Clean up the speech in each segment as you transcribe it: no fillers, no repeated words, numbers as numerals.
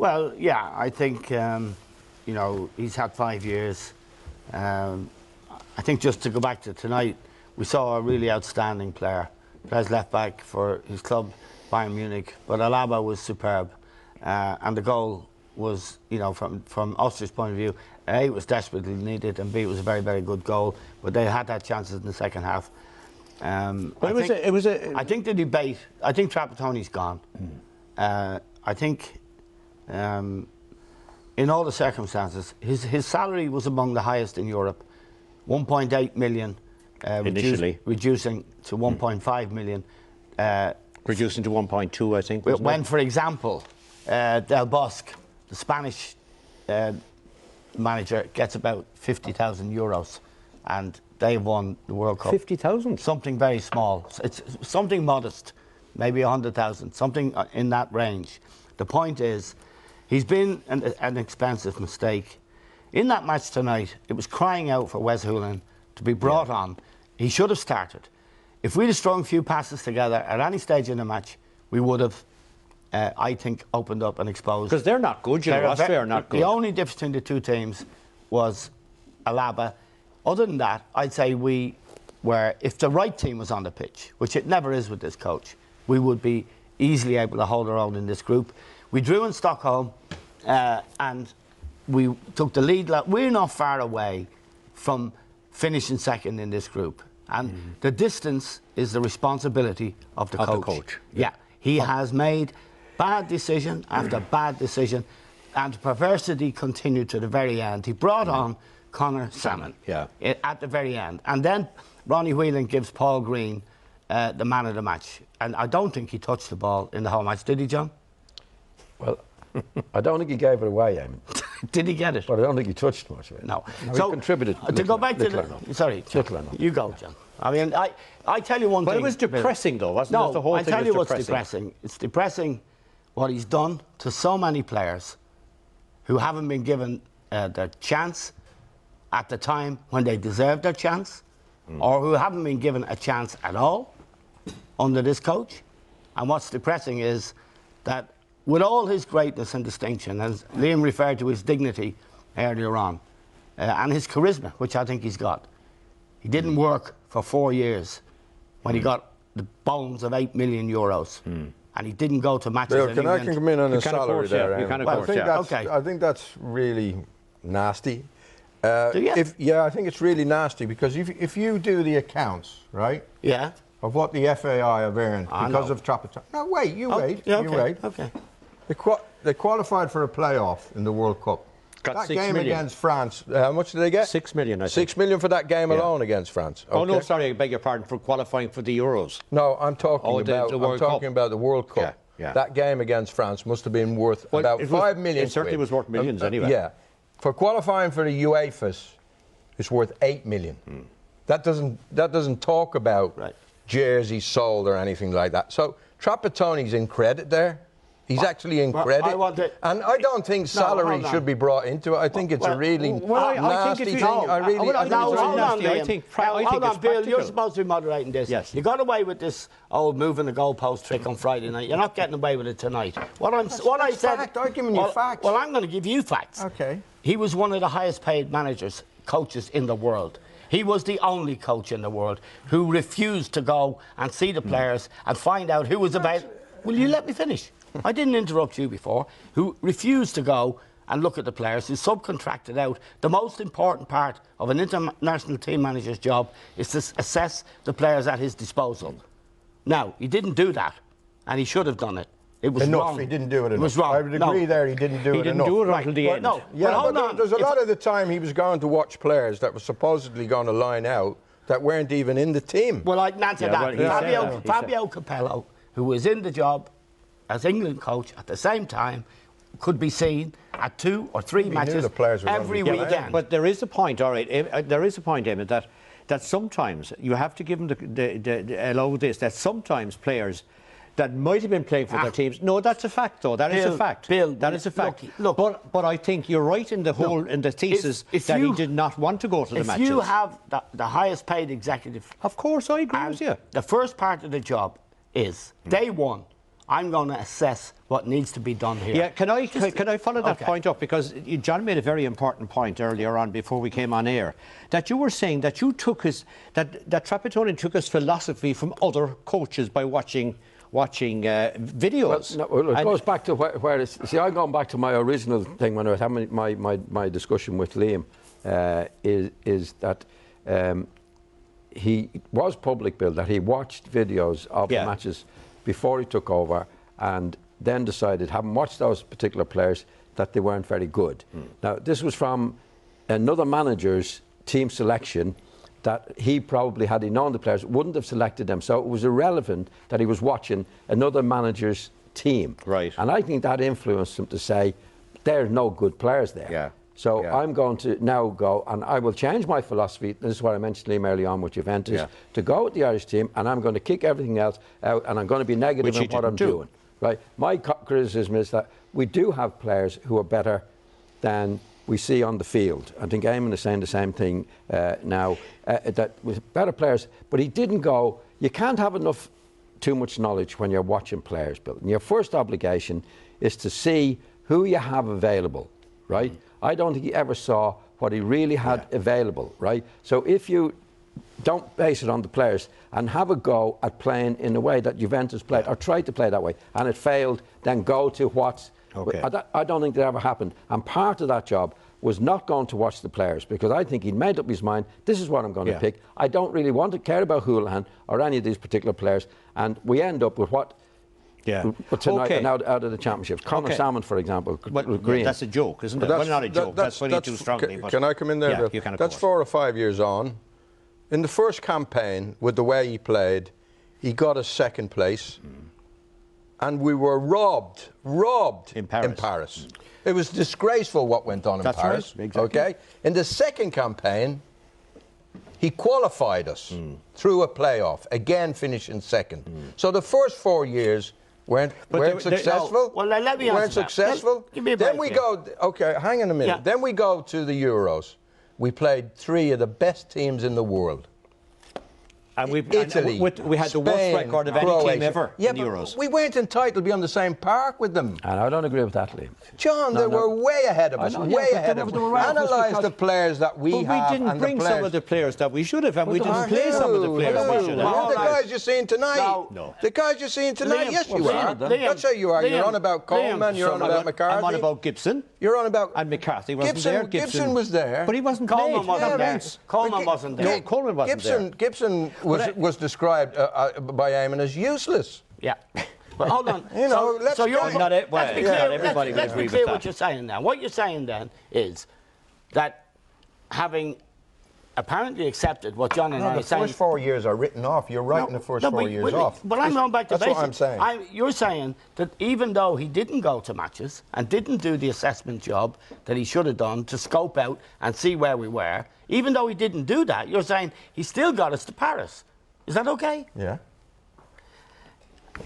Well, yeah, I think, you know, he's had 5 years. I think just to go back to tonight, we saw a really outstanding player. Plays left back for his club, Bayern Munich. But Alaba was superb. And the goal was, you know, from Austria's point of view, A, it was desperately needed, and B, it was a very, very good goal. But they had that chances in the second half. I think the debate, I think Trapattoni's gone. I think in all the circumstances, his salary was among the highest in Europe. 1.8 million, initially. Reducing to 1.5 million. Reducing to 1.2, I think. When, for example, Del Bosque, the Spanish manager, gets about 50,000 euros, and they won the World Cup. 50,000? Something very small. It's something modest, maybe 100,000, something in that range. The point is, he's been an expensive mistake. In that match tonight, it was crying out for Wes Hoolahan to be brought on. He should have started. If we'd have strung a few passes together at any stage in the match, we would have, I think, opened up and exposed. Because they're not good, you know, Austria are not good. The only difference between the two teams was Alaba. Other than that, I'd say we were, if the right team was on the pitch, which it never is with this coach, we would be easily able to hold our own in this group. We drew in Stockholm, and we took the lead. We're not far away from finishing second in this group. And the distance is the responsibility of the coach. Yeah, he has made bad decision after bad decision, and perversity continued to the very end. He brought on Connor Salmon at the very end. And then Ronnie Whelan gives Paul Green the man of the match. And I don't think he touched the ball in the whole match. Did he, John? Well, I don't think he gave it away, Eamon. Did he get it? But I don't think he touched much of it. No. So he contributed. To go back to the... Sorry, you go, John. I mean, I tell you one thing... But it was depressing, though, wasn't it? The whole thing was depressing. I tell you what's depressing. It's depressing what he's done to so many players who haven't been given their chance at the time when they deserved their chance, or who haven't been given a chance at all under this coach. And what's depressing is that with all his greatness and distinction, as Liam referred to his dignity earlier on, and his charisma, which I think he's got, he didn't work for 4 years when he got the bones of 8 million euros. And he didn't go to matches in England. Can I come in on the salary there? I think that's really nasty. Do you? Yeah, I think it's really nasty, because if you do the accounts, right? Yeah. Of what the FAI have earned because of Trapattoni. No, wait, you wait. Yeah, you wait. Okay. They qualified for a playoff in the World Cup. Got that 6 game million. Against France, how much did they get? 6 million, I think. 6 million for that game alone against France. Okay. Oh, no, sorry, I beg your pardon, for qualifying for the Euros. No, I'm talking about the World Cup. Yeah. That game against France must have been worth about 5 million. It certainly was worth millions anyway. Yeah. For qualifying for the UEFA's, it's worth 8 million. That doesn't talk about jerseys sold or anything like that. So Trapattoni's in credit there. He's actually in credit. And I don't think salary should be brought into it. I think it's a really nasty thing. Hold on, Bill, you're supposed to be moderating this. Yes. You got away with this old moving the goalpost trick on Friday night. You're not getting away with it tonight. I'm giving you facts. Well, I'm going to give you facts. Okay. He was one of the highest paid coaches in the world. He was the only coach in the world who refused to go and see the players and find out who was available. Will you let me finish? I didn't interrupt you before. Who refused to go and look at the players, who subcontracted out. The most important part of an international team manager's job is to assess the players at his disposal. Now, he didn't do that, and he should have done it. It was wrong. He didn't do it enough. It was wrong. I would agree there, he didn't do it enough. He didn't do it until the end. No, yeah, but there's a lot of the time he was going to watch players that were supposedly going to line out that weren't even in the team. Well, I can answer that. Fabio Capello, who was in the job as England coach at the same time, could be seen at 2 or 3 matches every weekend. But there is a point, all right, there is a point, Eamon, that sometimes you have to give him that sometimes players that might have been playing for their teams. No, that's a fact, though. That is a fact. Bill, that is a fact. Look, but I think you're right in the whole in the thesis that he did not want to go to the matches. If you have the highest paid executive, of course I agree with you. The first part of the job is day one. I'm going to assess what needs to be done here. Yeah, can I follow that point up? Because John made a very important point earlier on before we came on air, that you were saying that you took that Trapattoni took his philosophy from other coaches by watching videos. Well, it goes back to where it's... See, I'm going back to my original thing when I was having my discussion with Liam, is that he was public build, that he watched videos of the matches before he took over and then decided, having watched those particular players, that they weren't very good. Now, this was from another manager's team selection that he probably, had he known the players, wouldn't have selected them. So it was irrelevant that he was watching another manager's team. Right. And I think that influenced him to say, there are no good players there. Yeah. So I'm going to now go, and I will change my philosophy. This is what I mentioned to him early on with Juventus, to go with the Irish team, and I'm going to kick everything else out, and I'm going to be negative in what I'm doing. Right. My criticism is that we do have players who are better than we see on the field. I think Eamon is saying the same thing now, that with better players, but he didn't go, you can't have too much knowledge when you're watching players build. And your first obligation is to see who you have available, right? I don't think he ever saw what he really had available, right? So if you don't base it on the players and have a go at playing in the way that Juventus played, or tried to play that way, and it failed, then go to what's... I don't think that ever happened. And part of that job was not going to watch the players, because I think he'd made up his mind, this is what I'm going to pick. I don't really want to care about Houlihan or any of these particular players. And we end up with what... tonight and out of the championships. Connor Salmon, for example, Green. That's a joke, isn't it? Well, not a joke. That's putting it too strongly. Can I come in there? Yeah, you can, of that's course. 4 or 5 years on. In the first campaign, with the way he played, he got us second place. And we were robbed in Paris. It was disgraceful what went on in Paris. Right, exactly. Okay? In the second campaign, he qualified us through a playoff, again finishing second. So the first 4 years weren't successful. Well, let me weren't answer that. successful. Give me a break Then we here. go, okay, hang on a minute. Yeah. Then we go to the Euros. We played 3 of the best teams in the world. And Italy, we had Spain, the worst record of any Croatia. team ever in the but Euros. we weren't entitled to be on the same park with them. And I don't agree with that, Liam. John, they were way ahead of us, way ahead of us. Analyse the players that we have. But we didn't bring some of the players that we should have, and we didn't play some of the players we should have. The guys you're seeing tonight. No. The guys you're seeing tonight, Liam, yes, you are. That's how you are. You're on about Coleman, you're on about McCarthy. I'm on about Gibson. You're on about... And McCarthy wasn't there. Gibson was there. But he wasn't Coleman played. wasn't there. Coleman wasn't there. No, Coleman wasn't there. Gibson was described by Eamon as useless. Yeah. But hold on. Let's so you're not everybody would let's agree be with clear that. what you're saying now. What you're saying then is that having apparently accepted what John and I are The saying... first 4 years are written off. You're writing the first 4 years off. But I'm going back to That's basics. what I'm saying. You're saying that even though he didn't go to matches and didn't do the assessment job that he should have done to scope out and see where we were, even though he didn't do that, you're saying he still got us to Paris. Is that okay? Yeah.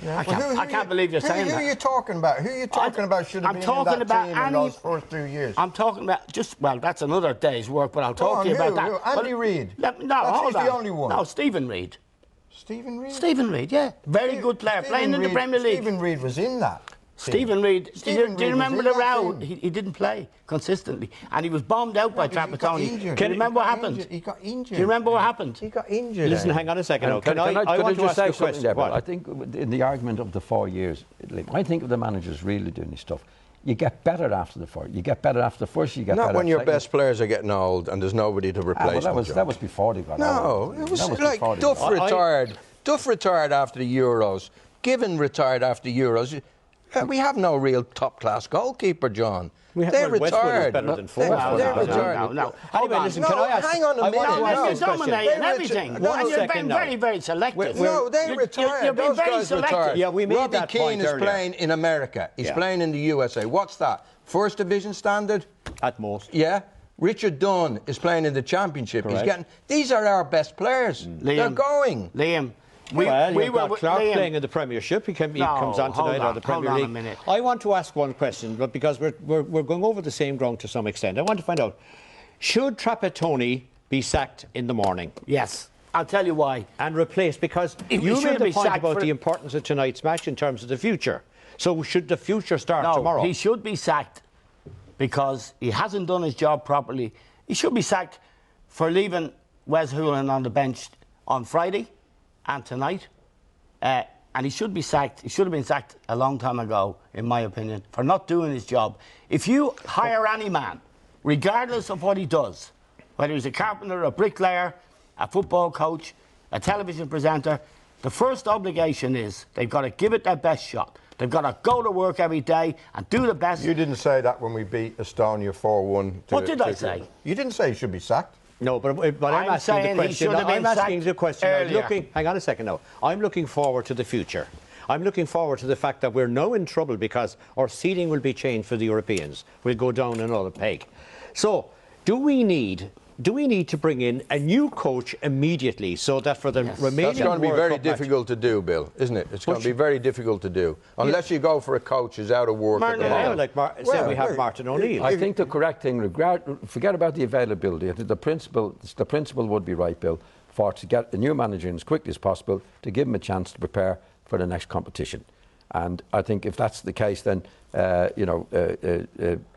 I can't believe you're saying that. Who are you talking about? Who are you talking about should have been in that team in those first 2 years? I'm talking about that's another day's work, but I'll talk to you about that. Andy Reid. No, hold on. He's the only one. No, Stephen Reid. Stephen Reid? Stephen Reid, yeah. Very good player, playing in the Premier League. Stephen Reid was in that. Stephen Reid, do you remember the row? team. He didn't play consistently, and he was bombed out by Trapattoni. Can you remember what happened? He got injured. Do you remember what happened? He got injured. Listen, hang on a second. I want to just ask say you a question. something there, What? I think in the argument of the 4 years, I think of the managers really doing this stuff. You get better after the 4. You get better after the first. You get Not better when your after best players are getting old and there's nobody to replace them. That was before they got No, old. it was like Duff retired. Duff retired after the Euros. Given retired after the Euros. We have no real top-class goalkeeper, John. They Westwood retired. was better than Ford. They're retired. No. Anyway, listen, can I ask? Hang on a minute. You're dominating everything. And you're being very, very selective. No, they retired. You're being Those very guys selective. retired. Yeah, we made Robbie that Keane point is earlier. playing in America. He's playing in the USA. What's that? First division standard? At most. Yeah. Richard Dunn is playing in the championship. Correct. He's getting. These are our best players. They're going. Liam. You've got Clark playing in the Premiership. He comes on tonight out of the Premier League. Hold on a minute. I want to ask one question, but because we're going over the same ground to some extent. I want to find out, should Trapattoni be sacked in the morning? Yes. I'll tell you why. And replace, because you made the point about the importance of tonight's match in terms of the future. So should the future start tomorrow? He should be sacked because he hasn't done his job properly. He should be sacked for leaving Wes Hoolahan on the bench on Friday and tonight. And he should be sacked. He should have been sacked a long time ago, in my opinion, for not doing his job. If you hire any man, regardless of what he does, whether he's a carpenter, a bricklayer, a football coach, a television presenter, the first obligation is they've got to give it their best shot. They've got to go to work every day and do the best. You didn't say that when we beat Estonia 4-1. What did I say? You didn't say he should be sacked. No, but I'm asking the question. I'm asking the question. Hang on a second now. I'm looking forward to the future. I'm looking forward to the fact that we're now in trouble because our seeding will be changed for the Europeans. We'll go down another peg. So, do we need to bring in a new coach immediately so that for the remaining That's going to be very difficult to do, Bill, isn't it? It's going to be very difficult to do unless you go for a coach who's out of work at the moment. Say we have Martin O'Neill. I think the correct thing, forget about the availability. I think the principle would be right, Bill, for to get a new manager in as quickly as possible to give him a chance to prepare for the next competition. And I think if that's the case, then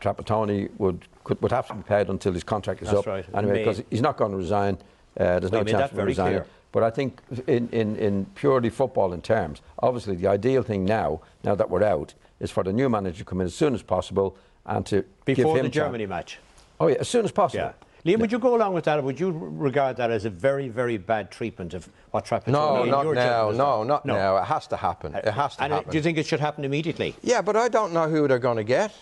Trapattoni would have to be paid until his contract is up. Right. Anyway, because he's not going to resign. There's no chance of him resigning. But I think in purely footballing terms, obviously the ideal thing now that we're out, is for the new manager to come in as soon as possible and to give him before the Germany match. Oh yeah, as soon as possible. Yeah. Liam, would you go along with that, or would you regard that as a very, very bad treatment of what Trapattoni? No, not now. No, not now. It has to happen. It has to happen. Do you think it should happen immediately? Yeah, but I don't know who they're going to get.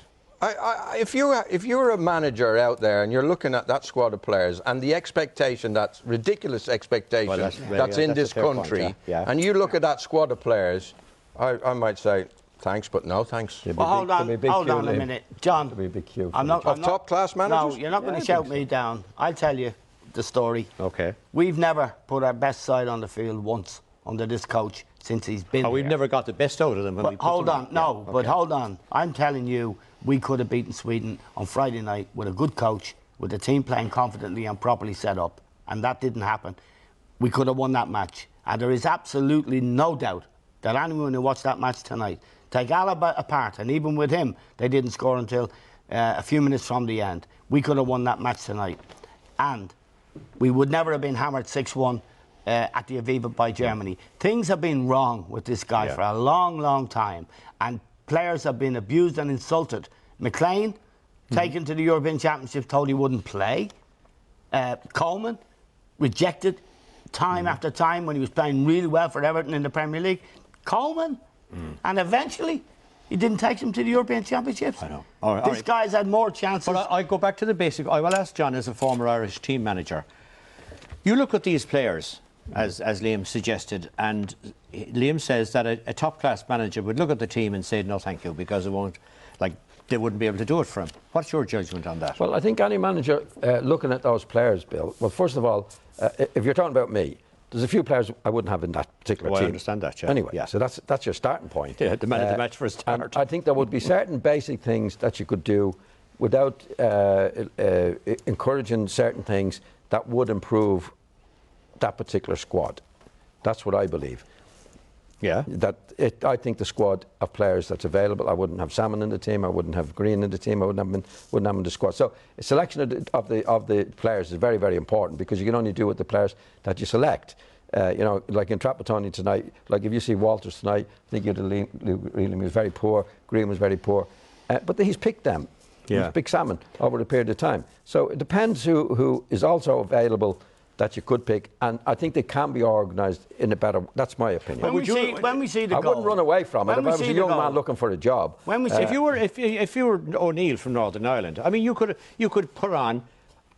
If you're a manager out there and you're looking at that squad of players and the expectation, that ridiculous expectation that's in this country, and you look at that squad of players, I might say, thanks, but no thanks. Well, hold on a minute. John, I'm not top-class managers? No, you're not going to shout me down. I'll tell you the story. Okay. We've never put our best side on the field once under this coach since he's been here. We've never got the best out of them. But hold on. I'm telling you, we could have beaten Sweden on Friday night with a good coach, with the team playing confidently and properly set up, and that didn't happen. We could have won that match. And there is absolutely no doubt that anyone who watched that match tonight, take Alaba apart, and even with him, they didn't score until a few minutes from the end. We could have won that match tonight. And we would never have been hammered 6-1 at the Aviva by Germany. Things have been wrong with this guy for a long, long time. And players have been abused and insulted. McLean, taken to the European Championship, told he wouldn't play. Coleman, rejected time after time when he was playing really well for Everton in the Premier League. Coleman. And eventually, he didn't take him to the European Championships. I know. This guy's had more chances. But I go back to the basic. I will ask John, as a former Irish team manager. You look at these players, as Liam suggested, and Liam says that a top-class manager would look at the team and say, no, thank you, because they wouldn't be able to do it for him. What's your judgment on that? Well, I think any manager looking at those players, Bill, well, first of all, if you're talking about me, there's a few players I wouldn't have in that particular team. I understand that, yeah. Anyway, so that's your starting point. Yeah, the man of the match for a start. And I think there would be certain basic things that you could do without encouraging certain things that would improve that particular squad. That's what I believe. Yeah. I think the squad of players that's available, I wouldn't have Salmon in the team, I wouldn't have Green in the team, I wouldn't have them in the squad. So a selection of the players is very, very important, because you can only do with the players that you select. Like in Trapattoni tonight, like if you see Walters tonight, I think he was very poor, Green was very poor, but he's picked them. Yeah. He's picked Salmon over a period of time. So it depends who is also available that you could pick, and I think they can be organised in a better. That's my opinion. When we see the goal, I wouldn't run away from it if I was a young man looking for a job. If you were O'Neill from Northern Ireland, I mean, you could put on.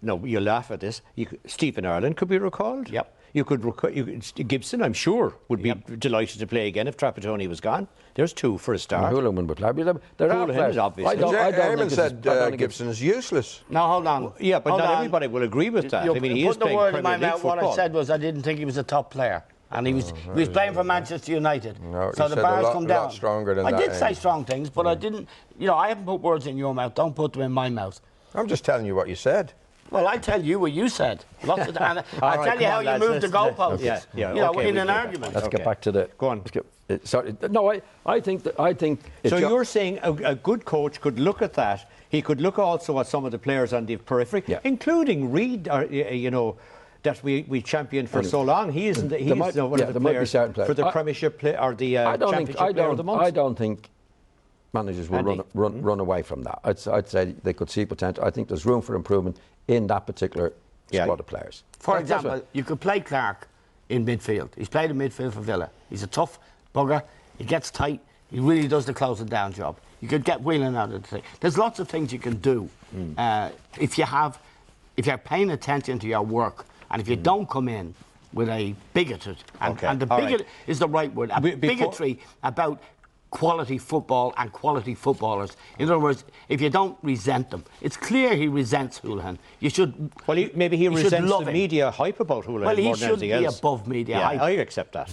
No, you laugh at this. Stephen Ireland could be recalled. Yep. Gibson, I'm sure, would be delighted to play again if Trapattoni was gone. There's two for a start. Hoolahan would play. Hoolahan is obvious. Eamon said Gibson is useless. No, hold on. Yeah, but not everybody will agree with that. I mean, he is playing Premier League football. What I said was I didn't think he was a top player. And he was playing for Manchester United. No, so the bars come down. A lot stronger than that. I did say strong things, but I didn't. I haven't put words in your mouth. Don't put them in my mouth. I'm just telling you what you said. Well, I tell you what you said. Lots of, and I'll tell you how you moved the goalposts. Yeah, you know, okay, in an argument. Let's get back to the. Go on. Sorry, no, I think that So you're saying a good coach could look at that. He could look also at some of the players on the periphery, including Reid, you know, that we championed for so long. He isn't. He's one of the players for the Premiership play or the Championship Player of the Month. I don't think managers will run away from that. I'd say they could see potential. I think there's room for improvement in that particular squad of players. For example, you could play Clark in midfield. He's played in midfield for Villa. He's a tough bugger. He gets tight. He really does the closing down job. You could get Whelan out of the thing. There's lots of things you can do if you're paying attention to your work, and if you don't come in with a bigoted and the bigot is the right word, bigotry about quality football and quality footballers. In other words, if you don't resent them, it's clear he resents Houlihan. You should. Well, maybe he resents the media hype about Houlihan more than anything else. Well, he should be above media hype. I accept that.